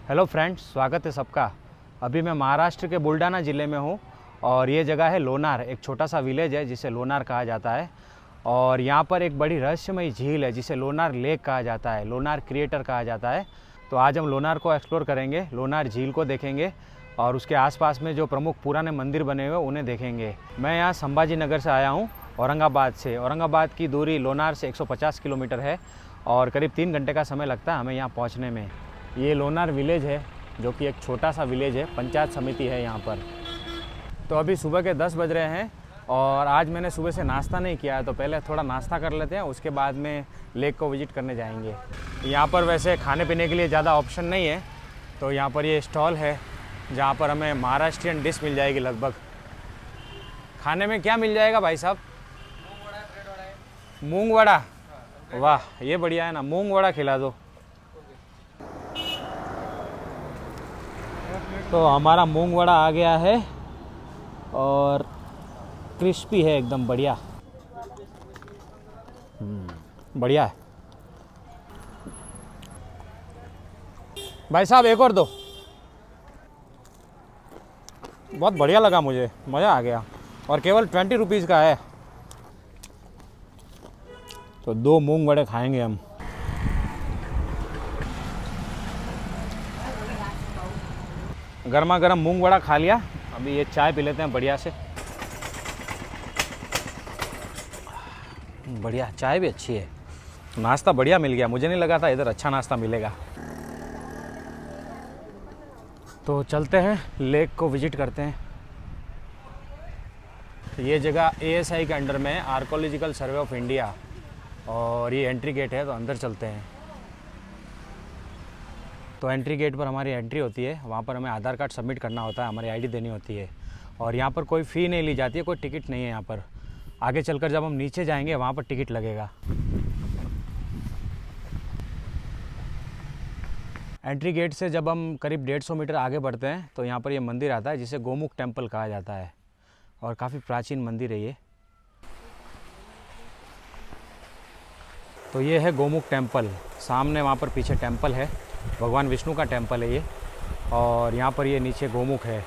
Hello friends, स्वागत है सबका। अभी मैं महाराष्ट्र के बुल्ढाना ज़िले में हूँ और ये जगह है लोनार। एक छोटा सा विलेज है जिसे लोनार कहा जाता है और यहाँ पर एक बड़ी रहस्यमयी झील है जिसे लोनार लेक कहा जाता है, लोनार क्रिएटर कहा जाता है। तो आज हम लोनार को एक्सप्लोर करेंगे, लोनार झील को देखेंगे और उसके आसपास में जो प्रमुख पुराने मंदिर बने हुए उन्हें देखेंगे। मैं यहाँ संभाजी नगर से आया हूँ, औरंगाबाद से। औरंगाबाद की दूरी लोनार से 150 किलोमीटर है और करीब 3 घंटे का समय लगता है हमें यहाँ पहुँचने में। ये लोनार विलेज है जो कि एक छोटा सा विलेज है, पंचायत समिति है यहाँ पर। तो अभी सुबह के 10 बज रहे हैं और आज मैंने सुबह से नाश्ता नहीं किया है, तो पहले थोड़ा नाश्ता कर लेते हैं, उसके बाद में लेक को विज़िट करने जाएंगे। यहाँ पर वैसे खाने पीने के लिए ज़्यादा ऑप्शन नहीं है, तो यहाँ पर ये स्टॉल है जहाँ पर हमें महाराष्ट्रियन डिश मिल जाएगी लगभग। खाने में क्या मिल जाएगा भाई साहब? मूंग वड़ा। वाह, ये बढ़िया है ना, मूंग वड़ा खिला दो। तो हमारा मूंग वड़ा आ गया है और क्रिस्पी है एकदम, बढ़िया बढ़िया है। भाई साहब एक और दो। बहुत बढ़िया लगा मुझे, मज़ा आ गया और केवल 20 रुपीज़ का है। तो 2 मूंग वड़े खाएंगे हम। गर्मा गर्म मूंग वड़ा खा लिया, अभी ये चाय पी लेते हैं बढ़िया से। बढ़िया, चाय भी अच्छी है। नाश्ता बढ़िया मिल गया, मुझे नहीं लगा था इधर अच्छा नाश्ता मिलेगा। तो चलते हैं, लेक को विजिट करते हैं। ये जगह ASI के अंडर में है, आर्कोलॉजिकल सर्वे ऑफ इंडिया, और ये एंट्री गेट है, तो अंदर चलते हैं। तो एंट्री गेट पर हमारी एंट्री होती है, वहाँ पर हमें आधार कार्ड सबमिट करना होता है, हमारी ID देनी होती है और यहाँ पर कोई फ़ी नहीं ली जाती है, कोई टिकट नहीं है यहाँ पर। आगे चलकर जब हम नीचे जाएंगे वहाँ पर टिकट लगेगा। एंट्री गेट से जब हम करीब 150 मीटर आगे बढ़ते हैं तो यहाँ पर ये मंदिर आता है जिसे गोमुख टेम्पल कहा जाता है और काफ़ी प्राचीन मंदिर है ये। तो ये है गोमुख टेम्पल, सामने वहाँ पर पीछे टेम्पल है, भगवान विष्णु का टेम्पल है ये। और यहाँ पर ये नीचे गोमुख है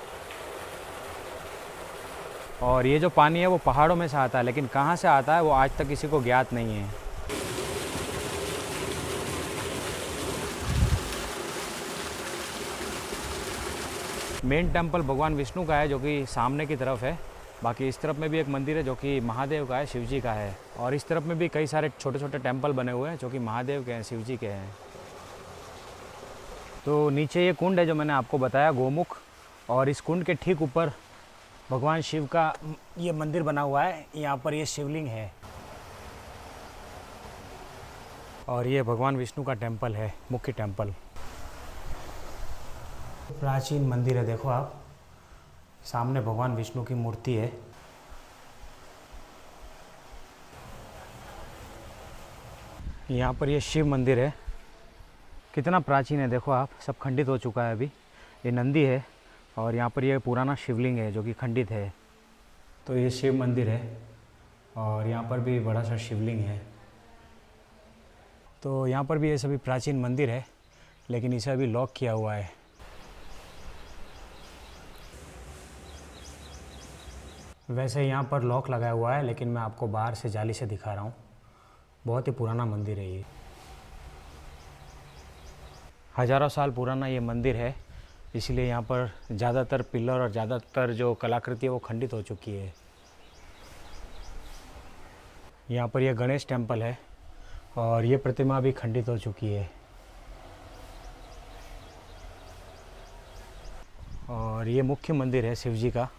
और ये जो पानी है वो पहाड़ों में से आता है, लेकिन कहाँ से आता है वो आज तक किसी को ज्ञात नहीं है। मेन टेम्पल भगवान विष्णु का है जो कि सामने की तरफ है। बाकी इस तरफ में भी एक मंदिर है जो कि महादेव का है, शिव जी का है। और इस तरफ में भी कई सारे छोटे छोटे टेम्पल बने हुए हैं जो कि महादेव के हैं, शिव जी के हैं। तो नीचे ये कुंड है जो मैंने आपको बताया, गोमुख, और इस कुंड के ठीक ऊपर भगवान शिव का ये मंदिर बना हुआ है। यहाँ पर ये शिवलिंग है और ये भगवान विष्णु का टेम्पल है, मुख्य टेम्पल। प्राचीन मंदिर है, देखो आप, सामने भगवान विष्णु की मूर्ति है। यहाँ पर ये शिव मंदिर है, कितना प्राचीन है देखो आप, सब खंडित हो चुका है अभी। ये नंदी है और यहाँ पर ये पुराना शिवलिंग है जो कि खंडित है। तो ये शिव मंदिर है और यहाँ पर भी बड़ा सा शिवलिंग है। तो यहाँ पर भी ये सभी प्राचीन मंदिर है, लेकिन इसे अभी लॉक किया हुआ है। वैसे यहाँ पर लॉक लगाया हुआ है, लेकिन मैं आपको बाहर से जाली से दिखा रहा हूँ। बहुत ही पुराना मंदिर है ये, हज़ारों साल पुराना ये मंदिर है, इसलिए यहाँ पर ज़्यादातर पिलर और ज़्यादातर जो कलाकृति है वो खंडित हो चुकी है। यहाँ पर ये गणेश टेम्पल है और ये प्रतिमा भी खंडित हो चुकी है। और ये मुख्य मंदिर है शिव जी का।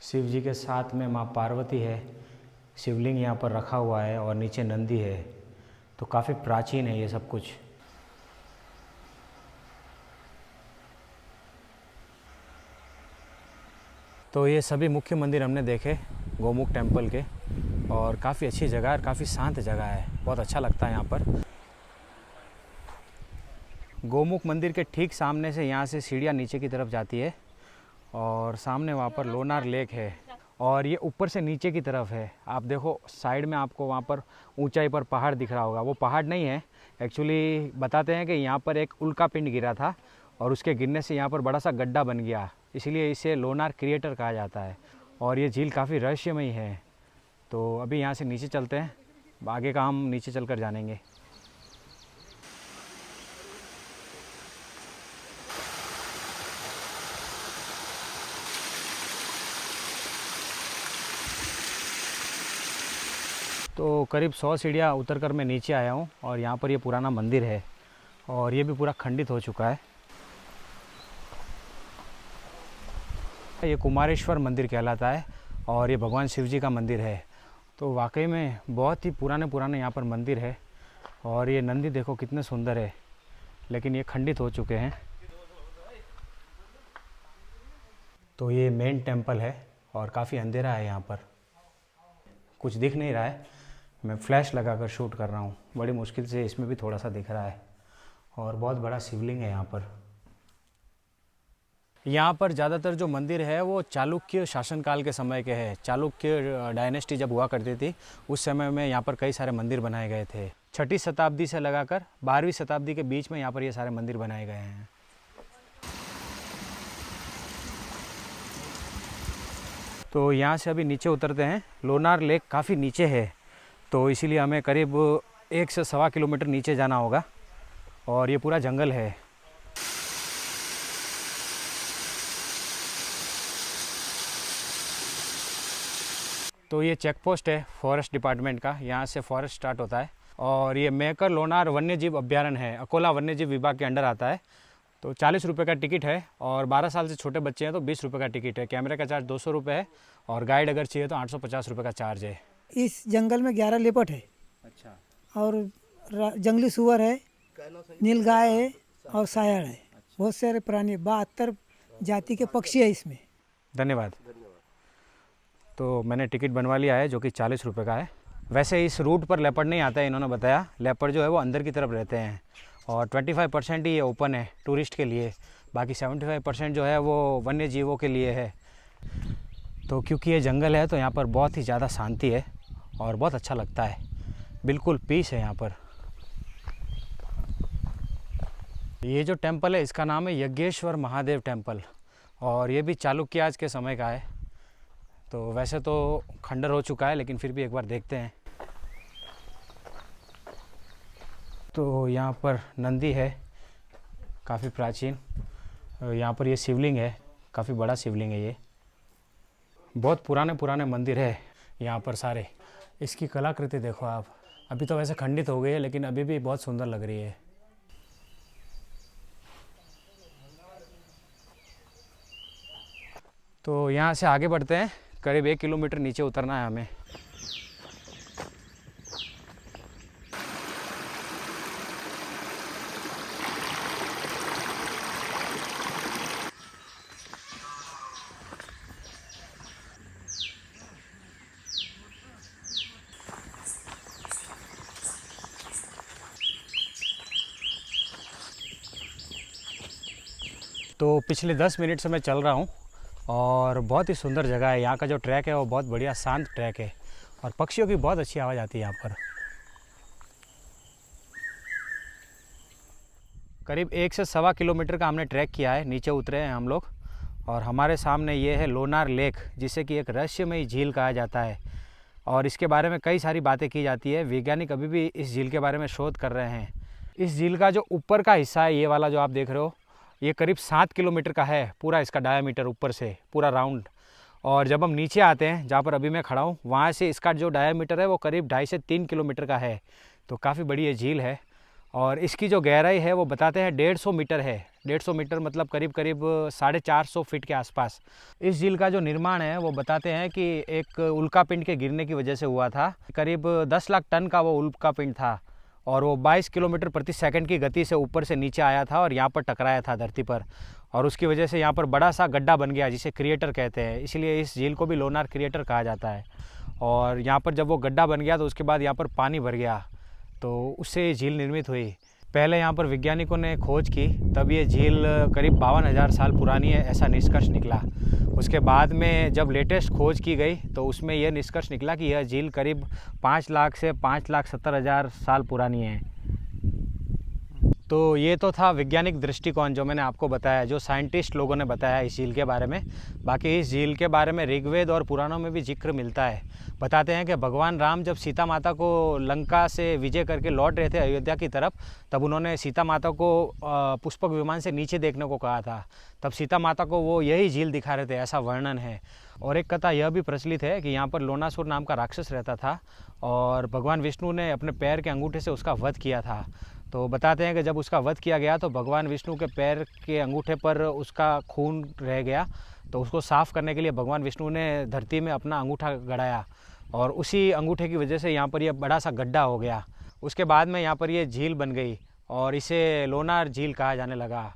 शिव जी के साथ में माँ पार्वती है, शिवलिंग यहाँ पर रखा हुआ है और नीचे नंदी है। तो काफ़ी प्राचीन है ये सब कुछ। तो ये सभी मुख्य मंदिर हमने देखे गोमुख टेम्पल के, और काफ़ी अच्छी जगह है, काफ़ी शांत जगह है, बहुत अच्छा लगता है यहाँ पर। गोमुख मंदिर के ठीक सामने से यहाँ से सीढ़ियाँ नीचे की तरफ जाती है और सामने वहाँ पर लोनार लेक है और ये ऊपर से नीचे की तरफ है। आप देखो साइड में आपको वहाँ पर ऊंचाई पर पहाड़ दिख रहा होगा, वो पहाड़ नहीं है एक्चुअली। बताते हैं कि यहाँ पर एक उल्का पिंड गिरा था और उसके गिरने से यहाँ पर बड़ा सा गड्ढा बन गया, इसलिए इसे लोनार क्रिएटर कहा जाता है। और ये झील काफ़ी रहस्यमयी है। तो अभी यहाँ से नीचे चलते हैं, आगे का हम नीचे चलकर जानेंगे। तो करीब 100 सीढ़ियाँ उतर कर मैं नीचे आया हूँ और यहाँ पर ये पुराना मंदिर है और ये भी पूरा खंडित हो चुका है। ये कुमारेश्वर मंदिर कहलाता है और ये भगवान शिव जी का मंदिर है। तो वाकई में बहुत ही पुराने यहाँ पर मंदिर है। और ये नंदी देखो कितने सुंदर है, लेकिन ये खंडित हो चुके हैं। तो ये मेन टेंपल है और काफ़ी अंधेरा है यहाँ पर, कुछ दिख नहीं रहा है। मैं फ्लैश लगाकर शूट कर रहा हूँ, बड़ी मुश्किल से इसमें भी थोड़ा सा दिख रहा है। और बहुत बड़ा शिवलिंग है यहाँ पर। यहाँ पर ज़्यादातर जो मंदिर है वो चालुक्य शासनकाल के समय के हैं। चालुक्य डायनेस्टी जब हुआ करती थी उस समय में यहाँ पर कई सारे मंदिर बनाए गए थे। 6ठी शताब्दी से लगाकर 12वीं शताब्दी के बीच में यहाँ पर ये सारे मंदिर बनाए गए हैं। तो यहाँ से अभी नीचे उतरते हैं। लोनार लेक काफ़ी नीचे है, तो इसीलिए हमें करीब 1 से सवा किलोमीटर नीचे जाना होगा और ये पूरा जंगल है। तो ये चेक पोस्ट है फॉरेस्ट डिपार्टमेंट का, यहाँ से फॉरेस्ट स्टार्ट होता है। और ये मेहकर लोनार वन्यजीव अभ्यारण्य है, अकोला वन्यजीव विभाग के अंडर आता है। तो 40 रुपये का टिकट है और 12 साल से छोटे बच्चे हैं तो 20 रुपये का टिकट है। कैमरे का चार्ज 200 रुपये है और गाइड अगर चाहिए तो 850 रुपये का चार्ज है। इस जंगल में 11 लेपर्ड है। अच्छा। और जंगली सुअर है, नीलगाय है और सायड़ है। बहुत सारे प्राणी, 72 जाति के पक्षी है इसमें। धन्यवाद। तो मैंने टिकट बनवा लिया है जो कि 40 रुपये का है। वैसे इस रूट पर लेपर्ड नहीं आता है, इन्होंने बताया। लेपर्ड जो है वो अंदर की तरफ रहते हैं और 25% ही ये ओपन है टूरिस्ट के लिए, बाकी 75% जो है वो वन्य जीवों के लिए है। तो क्योंकि ये जंगल है तो यहाँ पर बहुत ही ज़्यादा शांति है और बहुत अच्छा लगता है, बिल्कुल पीस है यहाँ पर। ये जो टेंपल है इसका नाम है यज्ञेश्वर महादेव टेंपल और ये भी चालुक्याज के समय का है। तो वैसे तो खंडर हो चुका है, लेकिन फिर भी एक बार देखते हैं। तो यहाँ पर नंदी है काफ़ी प्राचीन। यहाँ पर ये शिवलिंग है, काफ़ी बड़ा शिवलिंग है ये। बहुत पुराने मंदिर है यहाँ पर सारे। इसकी कलाकृति देखो आप, अभी तो वैसे खंडित हो गई है लेकिन अभी भी बहुत सुंदर लग रही है। तो यहाँ से आगे बढ़ते हैं, करीब 1 किलोमीटर नीचे उतरना है हमें। तो पिछले 10 मिनट से मैं चल रहा हूँ और बहुत ही सुंदर जगह है। यहाँ का जो ट्रैक है वो बहुत बढ़िया शांत ट्रैक है और पक्षियों की बहुत अच्छी आवाज़ आती है यहाँ पर। करीब 1 से सवा किलोमीटर का हमने ट्रैक किया है, नीचे उतरे हैं हम लोग। और हमारे सामने ये है लोनार लेक, जिसे कि एक रहस्यमयी झील कहा जाता है और इसके बारे में कई सारी बातें की जाती है। वैज्ञानिक अभी भी इस झील के बारे में शोध कर रहे हैं। इस झील का जो ऊपर का हिस्सा है, ये वाला जो आप देख रहे हो, ये करीब 7 किलोमीटर का है पूरा इसका डायामीटर, ऊपर से पूरा राउंड। और जब हम नीचे आते हैं, जहाँ पर अभी मैं खड़ा हूँ, वहाँ से इसका जो डायामीटर है वो करीब 2.5 से 3 किलोमीटर का है। तो काफ़ी बड़ी ये झील है और इसकी जो गहराई है वो बताते हैं 150 मीटर है। 150 मीटर मतलब करीब 450 फीट के आसपास। इस झील का जो निर्माण है वो बताते हैं कि एक उल्कापिंड के गिरने की वजह से हुआ था। करीब 10 लाख टन का वो उल्कापिंड था और वो 22 किलोमीटर प्रति सेकंड की गति से ऊपर से नीचे आया था और यहाँ पर टकराया था धरती पर। और उसकी वजह से यहाँ पर बड़ा सा गड्ढा बन गया, जिसे क्रिएटर कहते हैं। इसलिए इस झील को भी लोनार क्रिएटर कहा जाता है। और यहाँ पर जब वो गड्ढा बन गया तो उसके बाद यहाँ पर पानी भर गया, तो उससे ये झील निर्मित हुई। पहले यहाँ पर वैज्ञानिकों ने खोज की, तब ये झील करीब 52,000 साल पुरानी है, ऐसा निष्कर्ष निकला। उसके बाद में जब लेटेस्ट खोज की गई तो उसमें यह निष्कर्ष निकला कि यह झील करीब 5 लाख से 5,70,000 साल पुरानी है। तो ये तो था वैज्ञानिक दृष्टिकोण जो मैंने आपको बताया, जो साइंटिस्ट लोगों ने बताया इस झील के बारे में। बाकी इस झील के बारे में ऋग्वेद और पुराणों में भी जिक्र मिलता है। बताते हैं कि भगवान राम जब सीता माता को लंका से विजय करके लौट रहे थे अयोध्या की तरफ, तब उन्होंने सीता माता को पुष्पक विमान से नीचे देखने को कहा था। तब सीता माता को वो यही झील दिखा रहे थे, ऐसा वर्णन है। और एक कथा यह भी प्रचलित है कि यहाँ पर लोनासुर नाम का राक्षस रहता था और भगवान विष्णु ने अपने पैर के अंगूठे से उसका वध किया था। तो बताते हैं कि जब उसका वध किया गया तो भगवान विष्णु के पैर के अंगूठे पर उसका खून रह गया, तो उसको साफ़ करने के लिए भगवान विष्णु ने धरती में अपना अंगूठा गड़ाया और उसी अंगूठे की वजह से यहाँ पर यह बड़ा सा गड्ढा हो गया। उसके बाद में यहाँ पर ये झील बन गई और इसे लोनार झील कहा जाने लगा।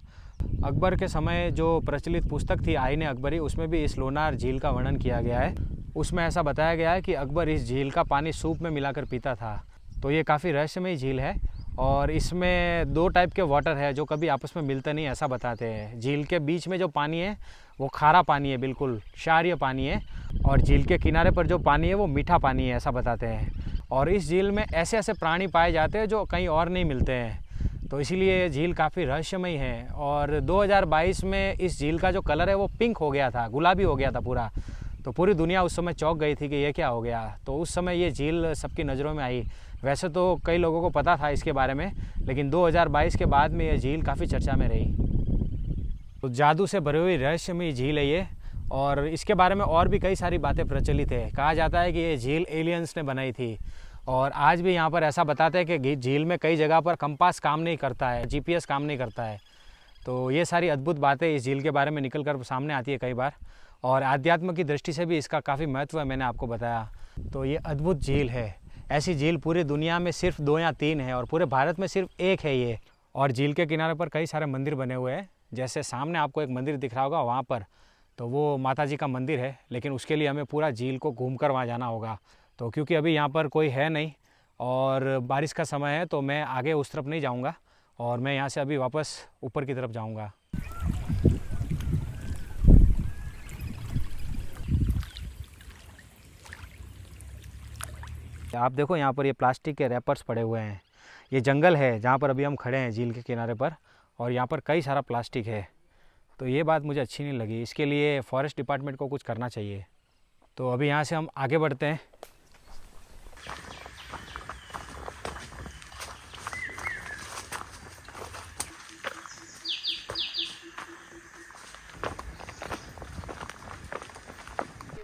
अकबर के समय जो प्रचलित पुस्तक थी आईने अकबरी, उसमें भी इस लोनार झील का वर्णन किया गया है। उसमें ऐसा बताया गया है कि अकबर इस झील का पानी सूप में मिलाकर पीता था। तो ये काफ़ी रहस्यमयी झील है और इसमें 2 टाइप के वाटर है जो कभी आपस में मिलते नहीं, ऐसा बताते हैं। झील के बीच में जो पानी है वो खारा पानी है, बिल्कुल क्षारीय पानी है, और झील के किनारे पर जो पानी है वो मीठा पानी है, ऐसा बताते हैं। और इस झील में ऐसे ऐसे प्राणी पाए जाते हैं जो कहीं और नहीं मिलते हैं, तो इसीलिए ये झील काफ़ी रहस्यमयी है। और 2022 में इस झील का जो कलर है वो पिंक हो गया था, गुलाबी हो गया था पूरा। तो पूरी दुनिया उस समय चौंक गई थी कि ये क्या हो गया। तो उस समय ये झील सबकी नज़रों में आई। वैसे तो कई लोगों को पता था इसके बारे में, लेकिन 2022 के बाद में ये झील काफ़ी चर्चा में रही। तो जादू से भरी हुई रहस्यमयी झील है ये, और इसके बारे में और भी कई सारी बातें प्रचलित है। कहा जाता है कि ये झील एलियंस ने बनाई थी, और आज भी यहाँ पर ऐसा बताते हैं कि झील में कई जगह पर कंपास काम नहीं करता है, GPS काम नहीं करता है। तो ये सारी अद्भुत बातें इस झील के बारे में निकल कर सामने आती है कई बार, और आध्यात्म की दृष्टि से भी इसका काफ़ी महत्व है, मैंने आपको बताया। तो ये अद्भुत झील है। ऐसी झील पूरी दुनिया में सिर्फ 2 या 3 है और पूरे भारत में सिर्फ 1 है ये। और झील के किनारे पर कई सारे मंदिर बने हुए हैं। जैसे सामने आपको एक मंदिर दिख रहा होगा वहाँ पर, तो वो माता जी का मंदिर है, लेकिन उसके लिए हमें पूरा झील को घूमकर वहाँ जाना होगा। तो क्योंकि अभी यहाँ पर कोई है नहीं और बारिश का समय है, तो मैं आगे उस तरफ नहीं जाऊँगा और मैं यहाँ से अभी वापस ऊपर की तरफ जाऊँगा। आप देखो यहाँ पर ये प्लास्टिक के रैपर्स पड़े हुए हैं। ये जंगल है जहाँ पर अभी हम खड़े हैं झील के किनारे पर, और यहाँ पर कई सारा प्लास्टिक है। तो ये बात मुझे अच्छी नहीं लगी, इसके लिए फॉरेस्ट डिपार्टमेंट को कुछ करना चाहिए। तो अभी यहाँ से हम आगे बढ़ते हैं।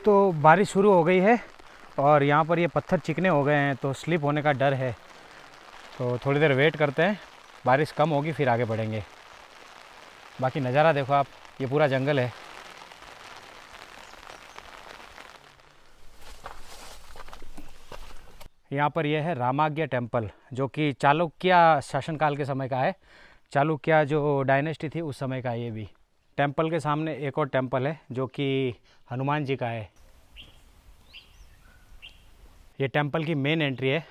तो बारिश शुरू हो गई है और यहाँ पर ये पत्थर चिकने हो गए हैं, तो स्लिप होने का डर है। तो थोड़ी देर वेट करते हैं, बारिश कम होगी फिर आगे बढ़ेंगे। बाकी नज़ारा देखो आप, ये पूरा जंगल है। यहाँ पर यह है रामाज्ञा टेम्पल, जो कि चालुक्य शासनकाल के समय का है। चालुक्य जो डायनेस्टी थी उस समय का ये भी। टेम्पल के सामने एक और टेम्पल है जो कि हनुमान जी का है। ये टेम्पल की मेन एंट्री है।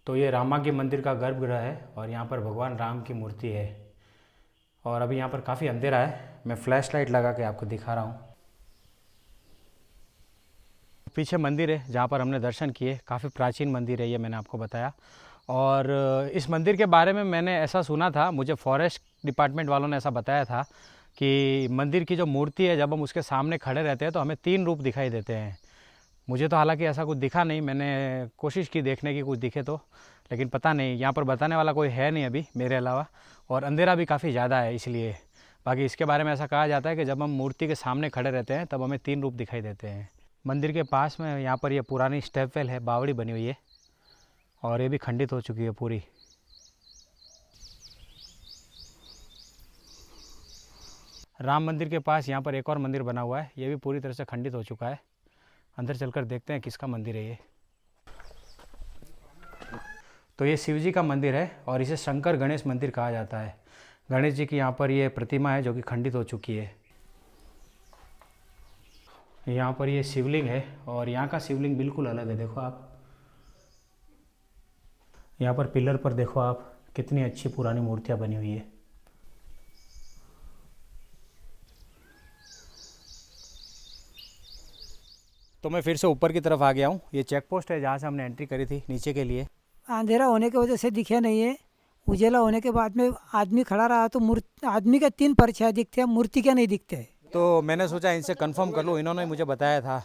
तो ये रामाज्ञा मंदिर का गर्भगृह है और यहाँ पर भगवान राम की मूर्ति है। और अभी यहाँ पर काफ़ी अंधेरा है, मैं फ्लैश लाइट लगा के आपको दिखा रहा हूँ। पीछे मंदिर है जहाँ पर हमने दर्शन किए, काफ़ी प्राचीन मंदिर है ये, मैंने आपको बताया। और इस मंदिर के बारे में मैंने ऐसा सुना था, मुझे फॉरेस्ट डिपार्टमेंट वालों ने ऐसा बताया था कि मंदिर की जो मूर्ति है, जब हम उसके सामने खड़े रहते हैं तो हमें 3 रूप दिखाई देते हैं। मुझे तो हालांकि ऐसा कुछ दिखा नहीं, मैंने कोशिश की देखने की कुछ दिखे तो, लेकिन पता नहीं, यहाँ पर बताने वाला कोई है नहीं अभी मेरे अलावा, और अंधेरा भी काफ़ी ज़्यादा है इसलिए। बाकी इसके बारे में ऐसा कहा जाता है कि जब हम मूर्ति के सामने खड़े रहते हैं तब हमें 3 रूप दिखाई देते हैं। मंदिर के पास में यहाँ पर ये पुरानी स्टेपवेल है, बावड़ी बनी हुई है, और ये भी खंडित हो चुकी है पूरी। राम मंदिर के पास यहाँ पर एक और मंदिर बना हुआ है, ये भी पूरी तरह से खंडित हो चुका है। अंदर चलकर देखते हैं किसका मंदिर है ये। तो ये शिव जी का मंदिर है और इसे शंकर गणेश मंदिर कहा जाता है। गणेश जी की यहाँ पर ये प्रतिमा है जो कि खंडित हो चुकी है। यहाँ पर ये शिवलिंग है और यहाँ का शिवलिंग बिल्कुल अलग है, देखो आप। यहाँ पर पिलर पर देखो आप, कितनी अच्छी पुरानी मूर्तियाँ बनी हुई है। तो मैं फिर से ऊपर की तरफ आ गया हूँ। ये चेक पोस्ट है जहाँ से हमने एंट्री करी थी नीचे के लिए। अंधेरा होने की वजह से दिखे नहीं है। उजेला होने के बाद में आदमी खड़ा रहा तो आदमी के 3 परछाई दिखते हैं, मूर्ति के नहीं दिखते। तो मैंने सोचा इनसे कंफर्म कर लूँ, इन्होंने मुझे बताया था।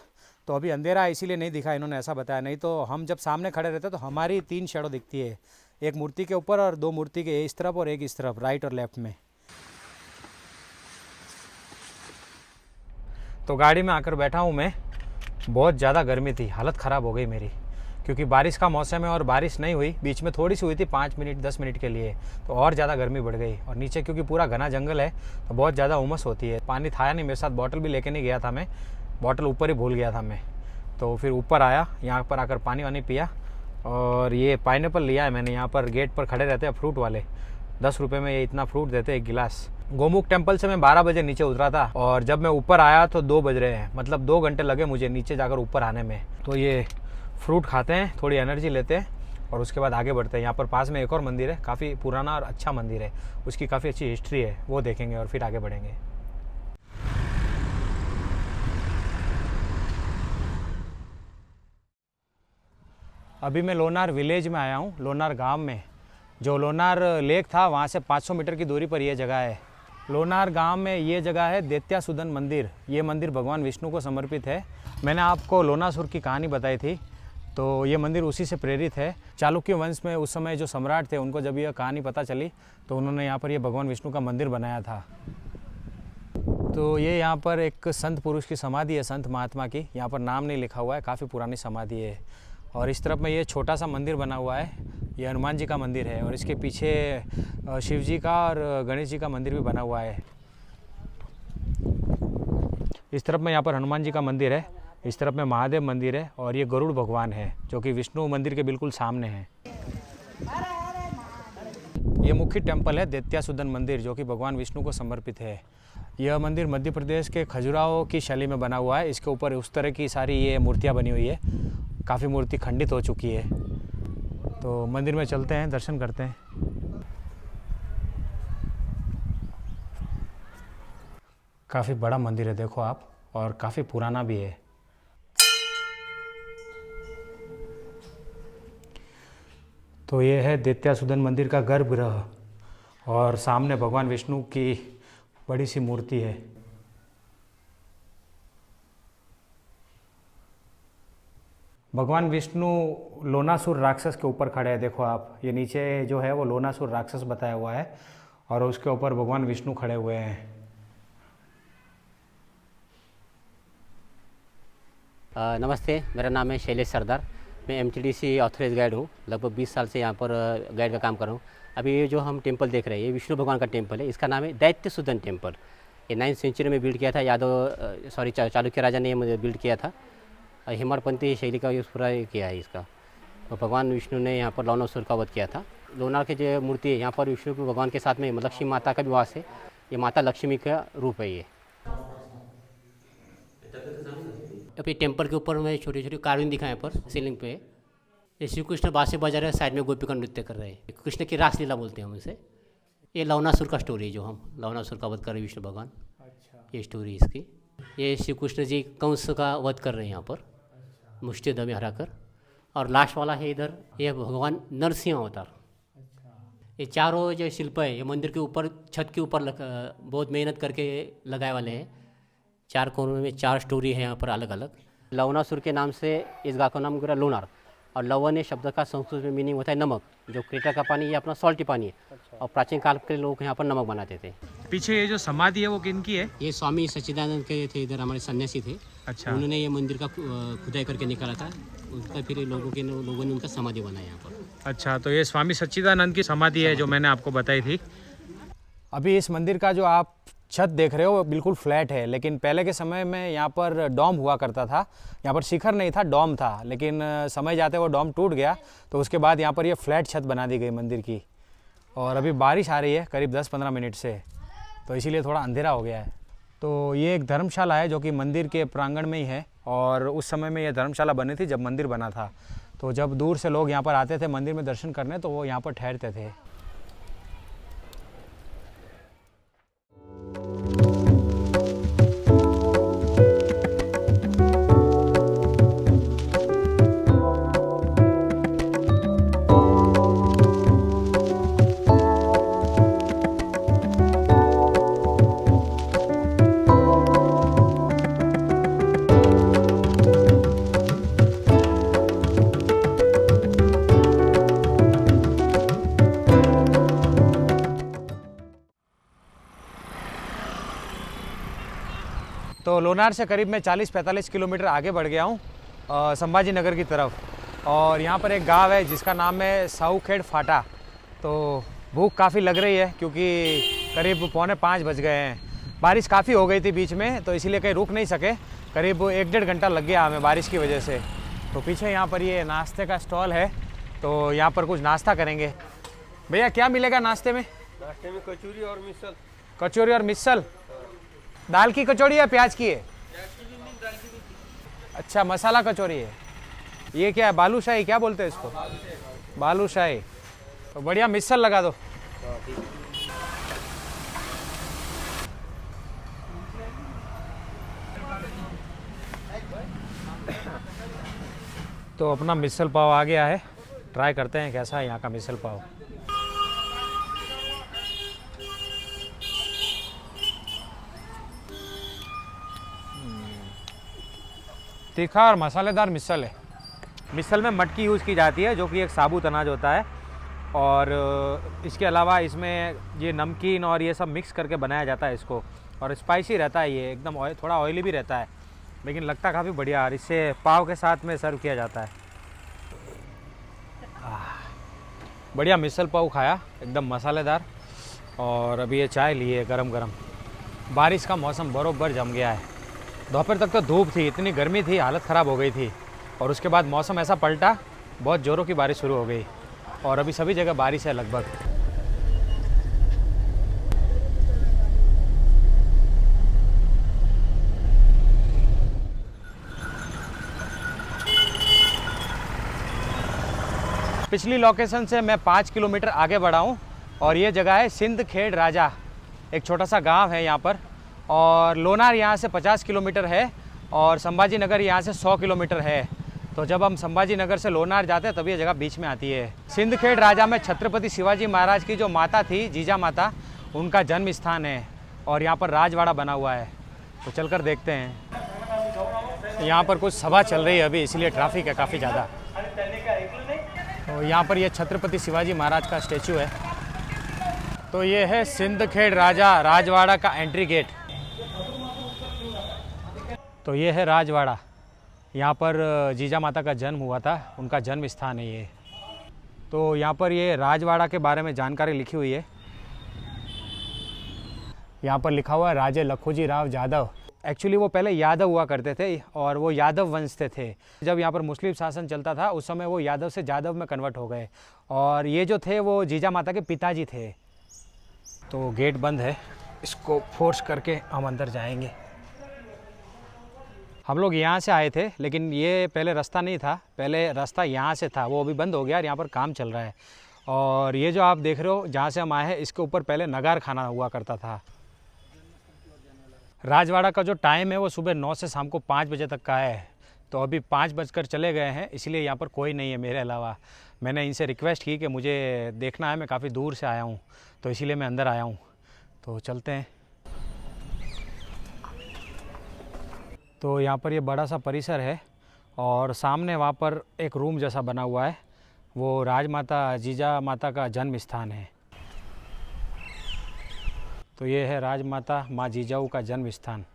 तो अभी अंधेरा है इसीलिए नहीं दिखा, इन्होंने ऐसा बताया। नहीं तो हम जब सामने खड़े रहते तो हमारी 3 शैडो दिखती है, एक मूर्ति के ऊपर और 2 मूर्ति के इस तरफ और एक इस तरफ, राइट और लेफ्ट में। तो गाड़ी में आकर बैठा हूँ मैं। बहुत ज़्यादा गर्मी थी, हालत ख़राब हो गई मेरी, क्योंकि बारिश का मौसम है और बारिश नहीं हुई। बीच में थोड़ी सी हुई थी 5 मिनट 10 मिनट के लिए, तो और ज़्यादा गर्मी बढ़ गई। और नीचे क्योंकि पूरा घना जंगल है तो बहुत ज़्यादा उमस होती है। पानी था नहीं मेरे साथ, बॉटल भी लेके नहीं गया था मैं, बॉटल ऊपर ही भूल गया था मैं। तो फिर ऊपर आया, यहाँ पर आकर पानी वानी पिया और ये पाइनएप्पल लिया है मैंने। यहाँ पर गेट पर खड़े रहते हैं फ्रूट वाले, 10 रुपये में ये इतना फ्रूट देते हैं 1 गिलास। गोमुख टेम्पल से मैं 12 बजे नीचे उतरा था और जब मैं ऊपर आया तो 2 बज रहे हैं, मतलब 2 घंटे लगे मुझे नीचे जाकर ऊपर आने में। तो ये फ्रूट खाते हैं, थोड़ी एनर्जी लेते हैं और उसके बाद आगे बढ़ते हैं। यहाँ पर पास में एक और मंदिर है, काफ़ी पुराना और अच्छा मंदिर है, उसकी काफ़ी अच्छी हिस्ट्री है, वो देखेंगे और फिर आगे बढ़ेंगे। अभी मैं लोनार विलेज में आया हूँ, लोनार गांव में। जो लोनार लेक था वहाँ से 500 मीटर की दूरी पर यह जगह है। लोनार गांव में ये जगह है दैत्यासुदन मंदिर। ये मंदिर भगवान विष्णु को समर्पित है। मैंने आपको लोनासुर की कहानी बताई थी, तो ये मंदिर उसी से प्रेरित है। चालुक्य वंश में उस समय जो सम्राट थे उनको जब यह कहानी पता चली तो उन्होंने यहाँ पर ये भगवान विष्णु का मंदिर बनाया था। तो ये यहाँ पर एक संत पुरुष की समाधि है, संत महात्मा की। यहाँ पर नाम नहीं लिखा हुआ है, काफ़ी पुरानी समाधि है। और इस तरफ में ये छोटा सा मंदिर बना हुआ है, ये हनुमान जी का मंदिर है। और इसके पीछे शिव जी का और गणेश जी का मंदिर भी बना हुआ है। इस तरफ में यहाँ पर हनुमान जी का मंदिर है, इस तरफ में महादेव मंदिर है और ये गरुड़ भगवान है जो कि विष्णु मंदिर के बिल्कुल सामने है। ये मुख्य टेम्पल है दैत्यासुदन मंदिर, जो कि भगवान विष्णु को समर्पित है। यह मंदिर मध्य प्रदेश के खजुराहो की शैली में बना हुआ है। इसके ऊपर उस तरह की सारी ये मूर्तियाँ बनी हुई है, काफ़ी मूर्ति खंडित हो चुकी है। तो मंदिर में चलते हैं, दर्शन करते हैं। काफ़ी बड़ा मंदिर है देखो आप, और काफ़ी पुराना भी है। तो ये है दैत्यासुदन मंदिर का गर्भगृह और सामने भगवान विष्णु की बड़ी सी मूर्ति है। भगवान विष्णु लोनासुर राक्षस के ऊपर खड़े हैं, देखो आप। ये नीचे जो है वो लोनासुर राक्षस बताया हुआ है और उसके ऊपर भगवान विष्णु खड़े हुए हैं। नमस्ते, मेरा नाम है शैलेश सरदार। मैं MTDC ऑथराइज गाइड हूँ। लगभग 20 साल से यहाँ पर गाइड का काम कर रहा हूँ। अभी ये जो हम टेंपल देख रहे हैं ये विष्णु भगवान का टेंपल है। इसका नाम है दैत्यसुदन टेंपल। ये 9वीं सेंचुरी में बिल्ड किया था चालुक्य राजा ने मुझे बिल्ड किया था। हेमरपंथी शैली का यूज़ पूरा किया है इसका। और भगवान विष्णु ने यहाँ पर लोनासुर का वध किया था। लोनार की जो मूर्ति है यहाँ पर विष्णु भगवान के साथ में लक्ष्मी माता का भी वास है। ये माता लक्ष्मी का रूप है ये। अभी टेंपल के ऊपर में छोटी छोटी कार्विंग दिखाएं पर सीलिंग पे। ये श्री कृष्ण बांसुरी बजा रहे हैं, साइड में गोपिका नृत्य कर रहे हैं। कृष्ण की रासलीला बोलते हैं हम इसे। ये लवनासुर का स्टोरी है, जो हम लवनासुर का वध कर रहे हैं विष्णु भगवान। ये स्टोरी इसकी। ये श्री कृष्ण जी कंस का वध कर रहे हैं यहाँ पर मुष्टि दमे हराकर। और लास्ट वाला है इधर, ये भगवान नरसिंह अवतार। ये चारों जो शिल्प है ये मंदिर के ऊपर छत के ऊपर बहुत मेहनत करके लगाए वाले हैं। 4 कोनों में 4 स्टोरी है यहाँ पर अलग अलग। लवनासुर के नाम से इस गाँव का नाम गिरा लोनार। और लवन शब्द का संस्कृत में मीनिंग होता है नमक। जो क्रेटा का पानी ये अपना सॉल्टी पानी है। और प्राचीन काल के लोग यहाँ पर नमक बनाते थे। पीछे ये जो समाधि है वो किनकी है? ये स्वामी सच्चिदानंद के थे, इधर हमारे सन्यासी थे। अच्छा। उन्होंने ये मंदिर का खुदाई करके निकाला था। उसका फिर लोगों ने उनका समाधि बनाया यहाँ पर। अच्छा, तो ये स्वामी सच्चिदानंद की समाधि है जो मैंने आपको बताई थी। अभी इस मंदिर का जो आप छत देख रहे हो वो बिल्कुल फ्लैट है, लेकिन पहले के समय में यहाँ पर डॉम हुआ करता था। यहाँ पर शिखर नहीं था, डॉम था, लेकिन समय जाते वो डॉम टूट गया तो उसके बाद यहाँ पर ये फ्लैट छत बना दी गई मंदिर की। और अभी बारिश आ रही है करीब 10-15 मिनट से, तो इसीलिए थोड़ा अंधेरा हो गया है। तो ये एक धर्मशाला है जो कि मंदिर के प्रांगण में ही है। और उस समय में ये धर्मशाला बनी थी जब मंदिर बना था। तो जब दूर से लोग यहाँ पर आते थे मंदिर में दर्शन करने तो वो यहाँ पर ठहरते थे। लोनार से करीब मैं 40-45 किलोमीटर आगे बढ़ गया हूँ संभाजी नगर की तरफ। और यहाँ पर एक गांव है जिसका नाम है साऊखेड़ फाटा। तो भूख काफ़ी लग रही है क्योंकि करीब 4:45 बज गए हैं। बारिश काफ़ी हो गई थी बीच में, तो इसीलिए कहीं रुक नहीं सके। करीब 1-1.5 घंटा लग गया हमें बारिश की वजह से। तो पीछे यहाँ पर ये नाश्ते का स्टॉल है, तो यहाँ पर कुछ नाश्ता करेंगे। भैया क्या मिलेगा नाश्ते में? नाश्ते में कचौरी और मिसल। कचौरी और मिसल। दाल की कचौड़ी या प्याज की है? अच्छा, मसाला कचौरी है। ये क्या है, बालूशाही क्या बोलते हैं इसको? बालूशाही। तो बढ़िया मिसल लगा दो। तो अपना मिसल पाव आ गया है, ट्राई करते हैं कैसा है यहाँ का मिसल पाव। तीखा और मसालेदार मिसल है। मिसल में मटकी यूज़ की जाती है जो कि एक साबुत अनाज होता है, और इसके अलावा इसमें ये नमकीन और ये सब मिक्स करके बनाया जाता है इसको। और स्पाइसी रहता है ये, एकदम थोड़ा ऑयली भी रहता है, लेकिन लगता काफ़ी बढ़िया। और इससे पाव के साथ में सर्व किया जाता है। बढ़िया मिसल पाव खाया, एकदम मसालेदार। और अभी ये चाय लिए गरम गरम। बारिश का मौसम बरोबर जम गया है। दोपहर तक तो धूप थी, इतनी गर्मी थी, हालत ख़राब हो गई थी। और उसके बाद मौसम ऐसा पलटा, बहुत ज़ोरों की बारिश शुरू हो गई। और अभी सभी जगह बारिश है लगभग। पिछली लोकेशन से मैं 5 किलोमीटर आगे बढ़ा हूँ, और ये जगह है सिंदखेड़ राजा। एक छोटा सा गांव है यहाँ पर। और लोनार यहाँ से 50 किलोमीटर है, और संभाजी नगर यहाँ से 100 किलोमीटर है। तो जब हम संभाजी नगर से लोनार जाते हैं तब ये जगह बीच में आती है। सिंदखेड़ राजा में छत्रपति शिवाजी महाराज की जो माता थी, जीजा माता, उनका जन्म स्थान है। और यहाँ पर राजवाड़ा बना हुआ है, तो चलकर देखते हैं। यहाँ पर कुछ सभा चल रही है अभी, इसलिए ट्रैफिक है काफ़ी ज़्यादा। तो यहाँ पर ये छत्रपति शिवाजी महाराज का स्टैचू है। तो ये है सिंदखेड़ राजा राजवाड़ा का एंट्री गेट। तो ये है राजवाड़ा, यहाँ पर जीजा माता का जन्म हुआ था, उनका जन्म स्थान है ये। तो यहाँ पर ये राजवाड़ा के बारे में जानकारी लिखी हुई है। यहाँ पर लिखा हुआ है राजे लखोजी राव यादव। एक्चुअली वो पहले यादव हुआ करते थे, और वो यादव वंश से थे। जब यहाँ पर मुस्लिम शासन चलता था उस समय वो यादव से जादव में कन्वर्ट हो गए। और ये जो थे वो जीजा माता के पिताजी थे। तो गेट बंद है, इसको फोर्स करके हम अंदर जाएंगे। हम लोग यहाँ से आए थे, लेकिन ये पहले रास्ता नहीं था, पहले रास्ता यहाँ से था, वो अभी बंद हो गया और यहाँ पर काम चल रहा है। और ये जो आप देख रहे हो जहाँ से हम आए हैं, इसके ऊपर पहले नगार खाना हुआ करता था। राजवाड़ा का जो टाइम है वो सुबह 9 से शाम को 5 बजे तक का है। तो अभी 5 बजकर चले गए हैं, इसलिए यहाँ पर कोई नहीं है मेरे अलावा। मैंने इनसे रिक्वेस्ट की कि मुझे देखना है, मैं काफ़ी दूर से आया हूँ, तो इसीलिए मैं अंदर आया हूँ। तो चलते हैं। तो यहाँ पर ये बड़ा सा परिसर है, और सामने वहाँ पर एक रूम जैसा बना हुआ है, वो राजमाता जीजा माता का जन्म स्थान है। तो ये है राजमाता माँ जीजाऊ का जन्म स्थान।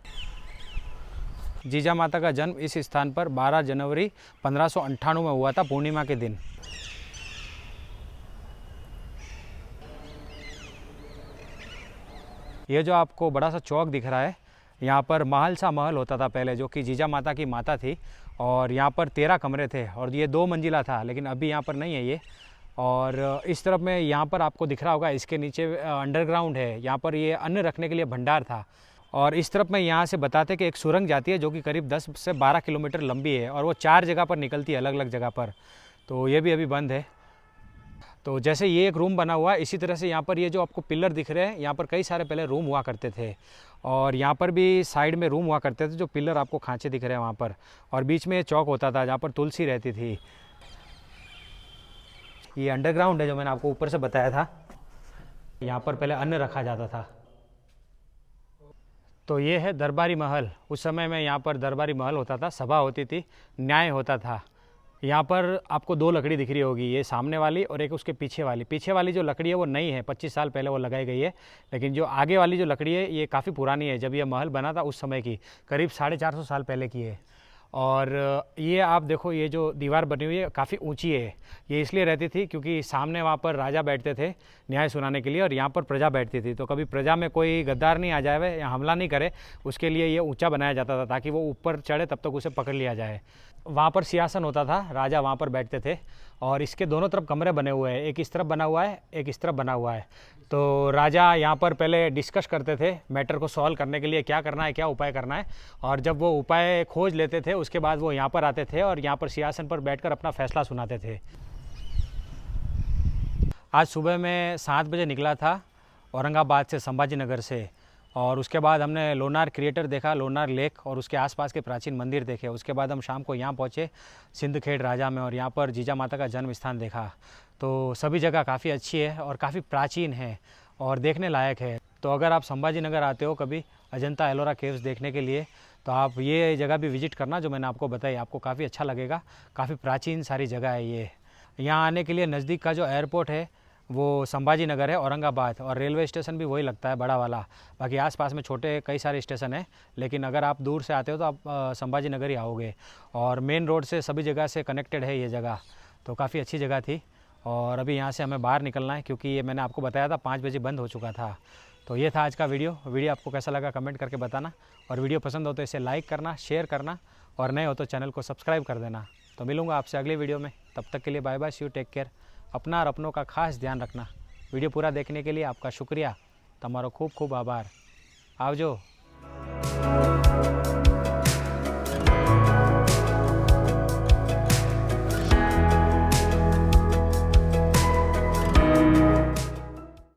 जीजा माता का जन्म इस स्थान पर 12 जनवरी 1598 में हुआ था, पूर्णिमा के दिन। ये जो आपको बड़ा सा चौक दिख रहा है, यहाँ पर महल सा महल होता था पहले, जो कि जीजा माता की माता थी। और यहाँ पर 13 कमरे थे, और ये 2 मंजिला था, लेकिन अभी यहाँ पर नहीं है ये। और इस तरफ में यहाँ पर आपको दिख रहा होगा, इसके नीचे अंडरग्राउंड है, यहाँ पर ये अन्न रखने के लिए भंडार था। और इस तरफ में यहाँ से बताते कि एक सुरंग जाती है जो कि करीब 10 से 12 किलोमीटर लंबी है, और वो 4 जगह पर निकलती है, अलग अलग जगह पर। तो ये भी अभी बंद है। तो जैसे ये एक रूम बना हुआ है, इसी तरह से यहाँ पर ये जो आपको पिलर दिख रहे हैं, यहाँ पर कई सारे पहले रूम हुआ करते थे। और यहाँ पर भी साइड में रूम हुआ करते थे, जो पिलर आपको खांचे दिख रहे हैं वहाँ पर। और बीच में चौक होता था जहाँ पर तुलसी रहती थी। ये अंडरग्राउंड है जो मैंने आपको ऊपर से बताया था, यहाँ पर पहले अन्न रखा जाता था। तो ये है दरबारी महल। उस समय में यहाँ पर दरबारी महल होता था, सभा होती थी, न्याय होता था। यहाँ पर आपको दो लकड़ी दिख रही होगी, ये सामने वाली और एक उसके पीछे वाली। पीछे वाली जो लकड़ी है वो नई है, 25 साल पहले वो लगाई गई है, लेकिन जो आगे वाली जो लकड़ी है ये काफ़ी पुरानी है। जब ये महल बना था उस समय की, करीब 450 साल पहले की है। और ये आप देखो, ये जो दीवार बनी हुई है काफ़ी ऊंची है। ये इसलिए रहती थी क्योंकि सामने वहाँ पर राजा बैठते थे न्याय सुनाने के लिए, और यहाँ पर प्रजा बैठती थी। तो कभी प्रजा में कोई गद्दार नहीं आ जाए या हमला नहीं करे, उसके लिए ये ऊंचा बनाया जाता था ताकि वो ऊपर चढ़े तब तक उसे पकड़ लिया जाए। वहाँ पर सिंहासन होता था, राजा वहाँ पर बैठते थे, और इसके दोनों तरफ कमरे बने हुए हैं। एक इस तरफ बना हुआ है, एक इस तरफ बना हुआ है। तो राजा यहाँ पर पहले डिस्कस करते थे मैटर को सॉल्व करने के लिए, क्या करना है, क्या उपाय करना है। और जब वो उपाय खोज लेते थे उसके बाद वो यहाँ पर आते थे और यहाँ पर सिंहासन पर बैठकर अपना फैसला सुनाते थे। आज सुबह मैं 7 बजे निकला था औरंगाबाद से, संभाजी नगर से, और उसके बाद हमने लोनार क्रिएटर देखा, लोनार लेक और उसके आसपास के प्राचीन मंदिर देखे। उसके बाद हम शाम को यहाँ पहुँचे सिंदखेड़ राजा में, और यहाँ पर जीजा माता का जन्म स्थान देखा। तो सभी जगह काफ़ी अच्छी है और काफ़ी प्राचीन है और देखने लायक है। तो अगर आप संभाजी नगर आते हो कभी अजंता एलोरा केव्स देखने के लिए, तो आप ये जगह भी विजिट करना जो मैंने आपको बताई, आपको काफ़ी अच्छा लगेगा। काफ़ी प्राचीन सारी जगह है ये। यहाँ आने के लिए नज़दीक का जो एयरपोर्ट है वो संभाजी नगर है, औरंगाबाद, और रेलवे स्टेशन भी वही लगता है, बड़ा वाला। बाकी आसपास में छोटे कई सारे स्टेशन हैं, लेकिन अगर आप दूर से आते हो तो आप संभाजी नगर ही आओगे। और मेन रोड से सभी जगह से कनेक्टेड है ये जगह, तो काफ़ी अच्छी जगह थी। और अभी यहाँ से हमें बाहर निकलना है क्योंकि ये मैंने आपको बताया था 5 बजे बंद हो चुका था। तो ये था आज का वीडियो आपको कैसा लगा कमेंट करके बताना, और वीडियो पसंद हो तो इसे लाइक करना, शेयर करना, और नए हो तो चैनल को सब्सक्राइब कर देना। तो मिलूँगा आपसे अगले वीडियो में, तब तक के लिए bye bye, see you, take care. अपना और अपनों का खास ध्यान रखना। वीडियो पूरा देखने के लिए आपका शुक्रिया, તમારો ખૂબ ખૂબ આભાર। આવજો।